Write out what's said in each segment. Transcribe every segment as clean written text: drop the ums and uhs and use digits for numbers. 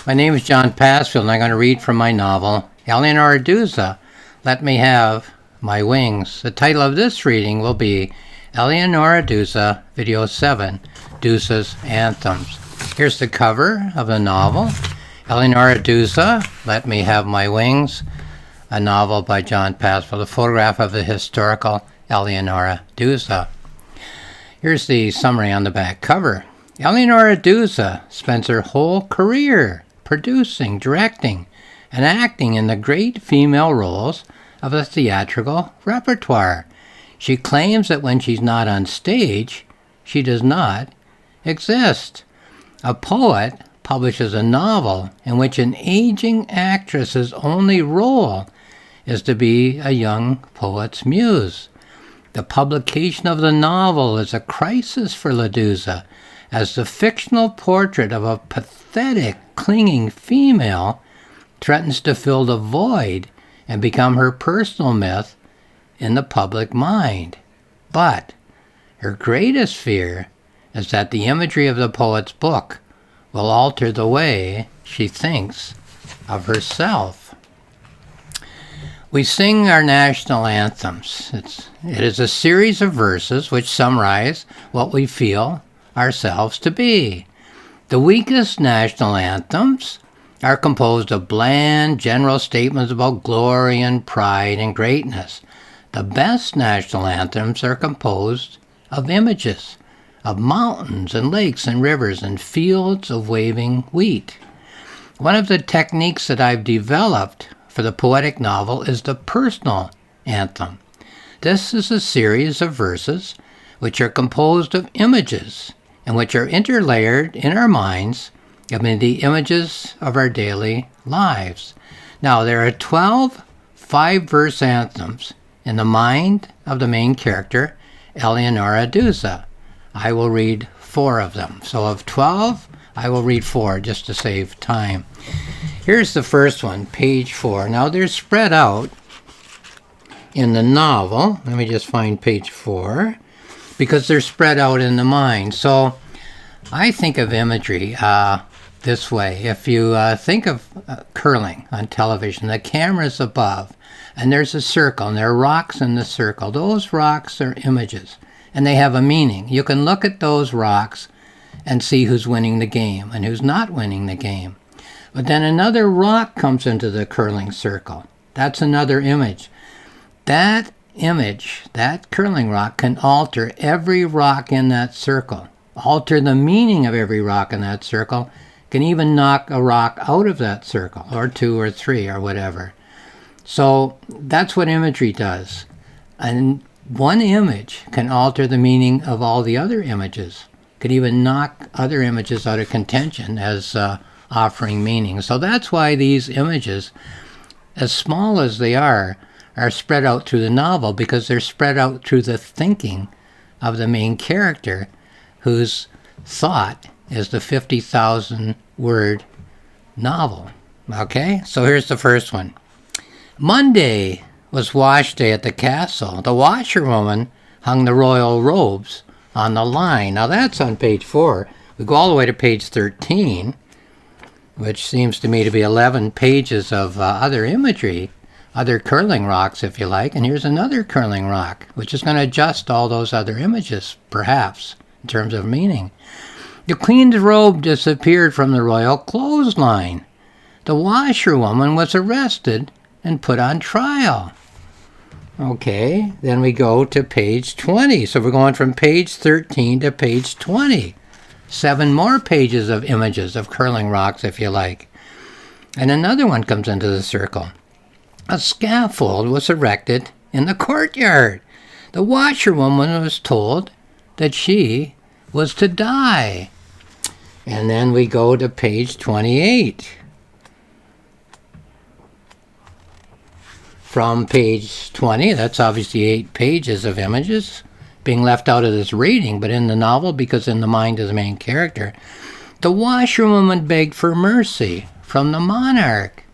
My name is John Passfield, and I'm going to read from my novel, Elenora Duse, Let Me Have My Wings. The title of this reading will be Elenora Duse, Video 7, Duse's Anthems. Here's the cover of the novel, Elenora Duse, Let Me Have My Wings, a novel by John Passfield, a photograph of the historical Elenora Duse. Here's the summary on the back cover. Elenora Duse spends her whole career producing, directing, and acting in the great female roles of the theatrical repertoire. She claims that when she's not on stage, she does not exist. A poet publishes a novel in which an aging actress's only role is to be a young poet's muse. The publication of the novel is a crisis for Duse, as the fictional portrait of a pathetic, clinging female threatens to fill the void and become her personal myth in the public mind. But her greatest fear is that the imagery of the poet's book will alter the way she thinks of herself. We sing our national anthems. It is a series of verses which summarize what we feel ourselves to be. The weakest national anthems are composed of bland, general statements about glory and pride and greatness. The best national anthems are composed of images, of mountains and lakes and rivers and fields of waving wheat. One of the techniques that I've developed for the poetic novel is the personal anthem. This is a series of verses which are composed of images and which are interlayered in our minds amid the images of our daily lives. Now, there are 12 5-verse anthems in the mind of the main character, Elenora Duse. I will read 4 of them. So of 12, I will read 4 just to save time. Here's the first one, page 4. Now, they're spread out in the novel. Let me just find page 4, because they're spread out in the mind. So I think of imagery this way. If you think of curling on television, the camera's above, and there's a circle, and there are rocks in the circle. Those rocks are images, and they have a meaning. You can look at those rocks and see who's winning the game and who's not winning the game. But then another rock comes into the curling circle. That's another image. That image, that curling rock, can alter every rock in that circle, alter the meaning of every rock in that circle, can even knock a rock out of that circle, or 2 or 3 or whatever. So that's what imagery does. And one image can alter the meaning of all the other images, can even knock other images out of contention as offering meaning. So that's why these images, as small as they are spread out through the novel, because they're spread out through the thinking of the main character, whose thought is the 50,000-word novel. Okay, so here's the first one. Monday was wash day at the castle. The washerwoman hung the royal robes on the line. Now that's on page 4. We go all the way to page 13, which seems to me to be 11 pages of other imagery, other curling rocks, if you like. And here's another curling rock, which is going to adjust all those other images, perhaps, in terms of meaning. The queen's robe disappeared from the royal clothesline. The washerwoman was arrested and put on trial. Okay, then we go to page 20. So we're going from page 13 to page 20. 7 more pages of images of curling rocks, if you like. And another one comes into the circle. A scaffold was erected in the courtyard. The washerwoman was told that she was to die. And then we go to page 28. From page 20, that's obviously 8 pages of images being left out of this reading, but in the novel, because in the mind of the main character, the washerwoman begged for mercy from the monarch.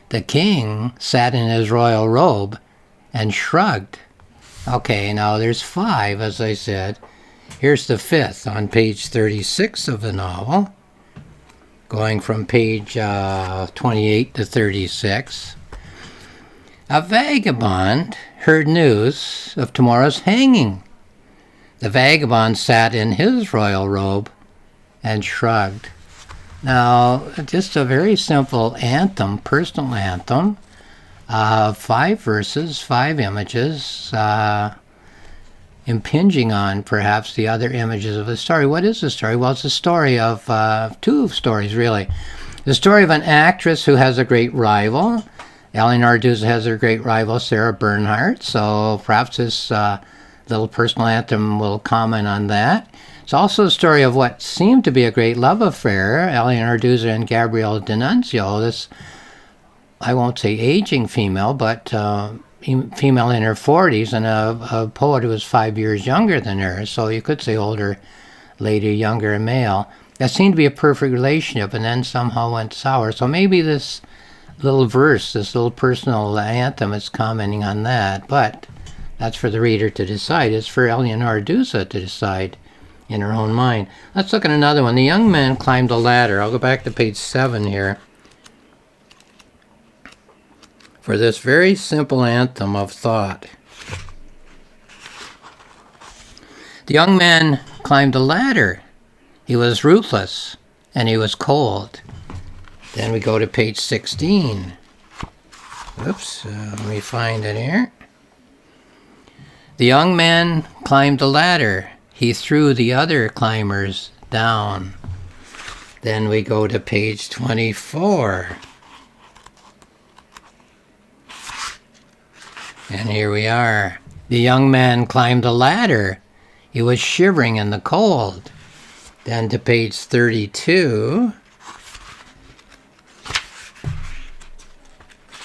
The king sat in his royal robe and shrugged. Okay, now there's 5, as I said. Here's the 5th on page 36 of the novel. going from page 28 to 36. A vagabond heard news of tomorrow's hanging. The vagabond sat in his royal robe and shrugged. Now, just a very simple anthem, personal anthem, 5 verses, 5 images, impinging on perhaps the other images of the story. What is the story? Well, it's a story of 2 stories, really. The story of an actress who has a great rival. Elenora Duse has her great rival, Sarah Bernhardt, so perhaps this little personal anthem will comment on that. It's also a story of what seemed to be a great love affair, Elenora Duse and Gabriele D'Annunzio, this, I won't say aging female, but female in her 40s, and a poet who was 5 years younger than her, so you could say older lady, younger male. That seemed to be a perfect relationship, and then somehow went sour. So maybe this little verse, this little personal anthem is commenting on that, but that's for the reader to decide. It's for Elenora Duse to decide in her own mind. Let's look at another one. The young man climbed a ladder. I'll go back to page 7 here for this very simple anthem of thought. The young man climbed a ladder. He was ruthless and he was cold. Then we go to page 16. Oops, let me find it here. The young man climbed a ladder. He threw the other climbers down. Then we go to page 24. And here we are. The young man climbed a ladder. He was shivering in the cold. Then to page 32.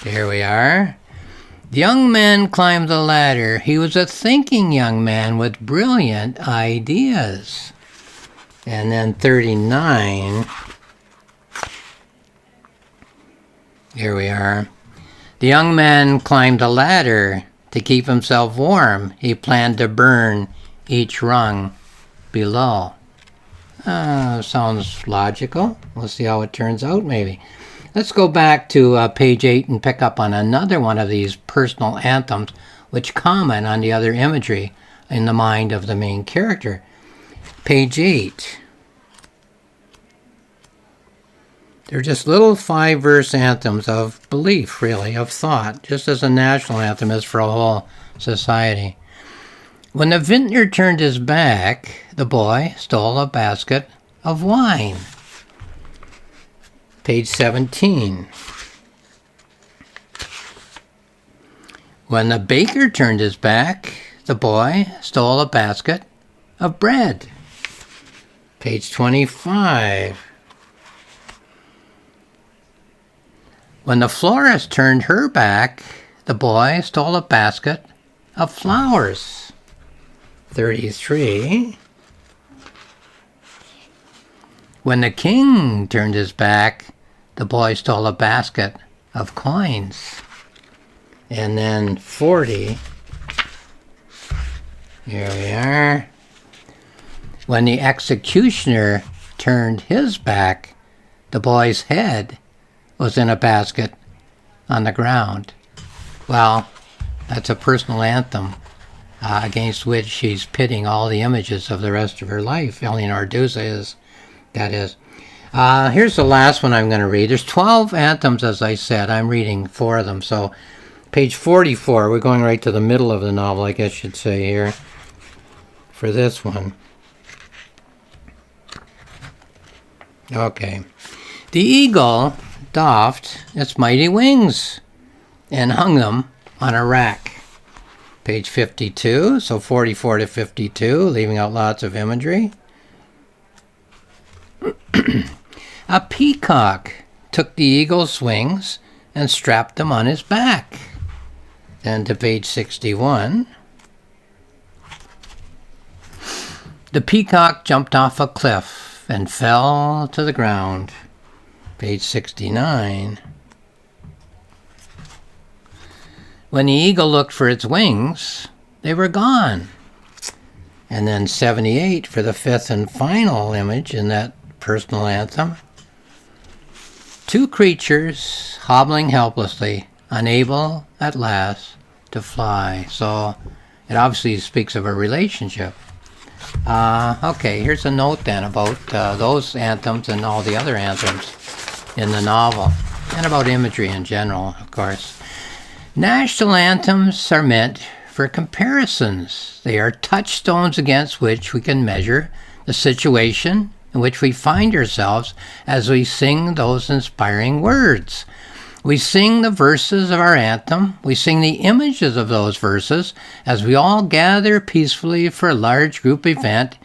Here we are. The young man climbed the ladder. He was a thinking young man with brilliant ideas. And then 39. Here we are. The young man climbed a ladder to keep himself warm. He planned to burn each rung below. Sounds logical. We'll see how it turns out, maybe. Let's go back to page 8 and pick up on another one of these personal anthems which comment on the other imagery in the mind of the main character. Page 8. They're just little 5-verse anthems of belief, really, of thought, just as a national anthem is for a whole society. When the vintner turned his back, the boy stole a basket of wine. Page 17. When the baker turned his back, the boy stole a basket of bread. Page 25. When the florist turned her back, the boy stole a basket of flowers. 33. When the king turned his back, the boy stole a basket of coins. And then 40. Here we are. When the executioner turned his back, the boy's head was in a basket on the ground. Well, that's a personal anthem against which she's pitting all the images of the rest of her life. Elenora Duse is, that is. Here's the last one I'm going to read. There's 12 anthems, as I said. I'm reading 4 of them. So page 44, we're going right to the middle of the novel, I guess you'd say here, for this one. Okay. The eagle doffed its mighty wings and hung them on a rack. Page 52, so 44 to 52, leaving out lots of imagery. A peacock took the eagle's wings and strapped them on his back. Then to page 61. The peacock jumped off a cliff and fell to the ground. Page 69. When the eagle looked for its wings, they were gone. And then 78 for the 5th and final image in that personal anthem. Two creatures hobbling helplessly, unable at last to fly. So it obviously speaks of a relationship. Okay, here's a note then about those anthems and all the other anthems in the novel, and about imagery in general, of course. National anthems are meant for comparisons. They are touchstones against which we can measure the situation in which we find ourselves as we sing those inspiring words. We sing the verses of our anthem. We sing the images of those verses as we all gather peacefully for a large group event.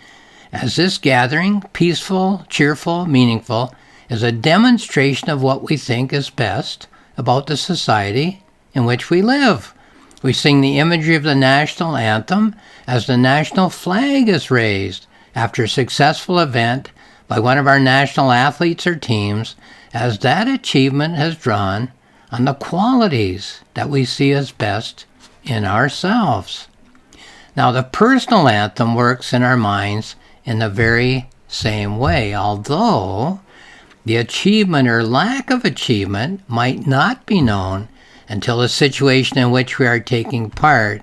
As this gathering, peaceful, cheerful, meaningful, is a demonstration of what we think is best about the society in which we live. We sing the imagery of the national anthem as the national flag is raised after a successful event by one of our national athletes or teams, as that achievement has drawn on the qualities that we see as best in ourselves. Now, the personal anthem works in our minds in the very same way, although the achievement or lack of achievement might not be known until the situation in which we are taking part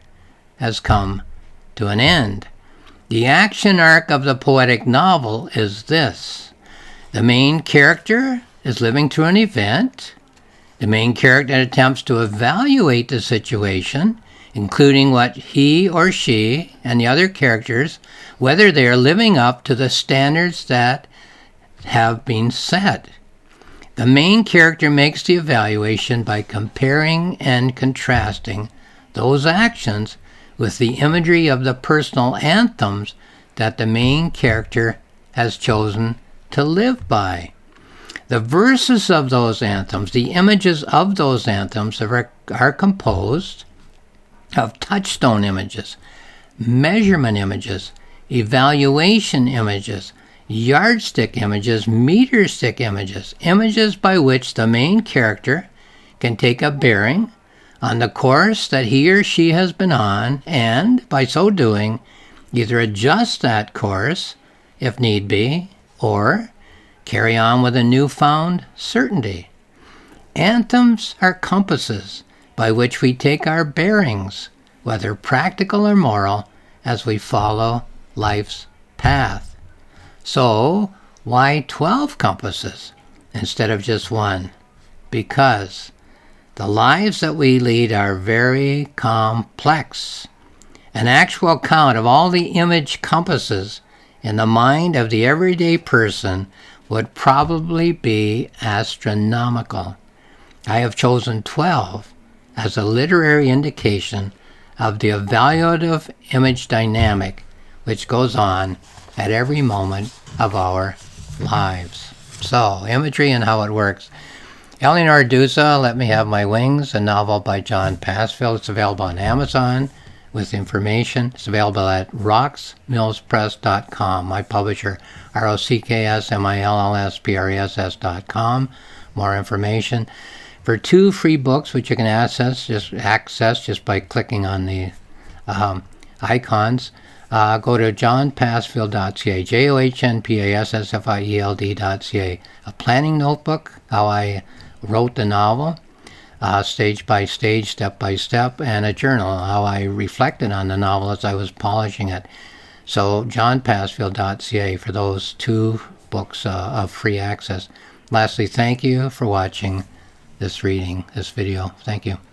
has come to an end. The action arc of the poetic novel is this. The main character is living through an event. The main character attempts to evaluate the situation, including what he or she and the other characters, whether they are living up to the standards that have been set. The main character makes the evaluation by comparing and contrasting those actions with the imagery of the personal anthems that the main character has chosen to live by. The verses of those anthems, the images of those anthems are composed of touchstone images, measurement images, evaluation images, yardstick images, meter stick images, images by which the main character can take a bearing on the course that he or she has been on, and, by so doing, either adjust that course, if need be, or carry on with a newfound certainty. Anthems are compasses by which we take our bearings, whether practical or moral, as we follow life's path. So, why 12 compasses instead of just one? Because the lives that we lead are very complex. An actual count of all the image compasses in the mind of the everyday person would probably be astronomical. I have chosen 12 as a literary indication of the evaluative image dynamic which goes on at every moment of our lives. So, imagery and how it works. Elenora Duse, Let Me Have My Wings, a novel by John Passfield. It's available on Amazon with information. It's available at rocksmillspress.com. My publisher, rocksmillspress.com. More information. For 2 free books, which you can access just by clicking on the icons, go to johnpassfield.ca, johnpassfield.ca. A planning notebook, how I wrote the novel, stage by stage, step by step, and a journal, how I reflected on the novel as I was polishing it. So johnpassfield.ca for those 2 books of free access. Lastly, thank you for watching this video. Thank you.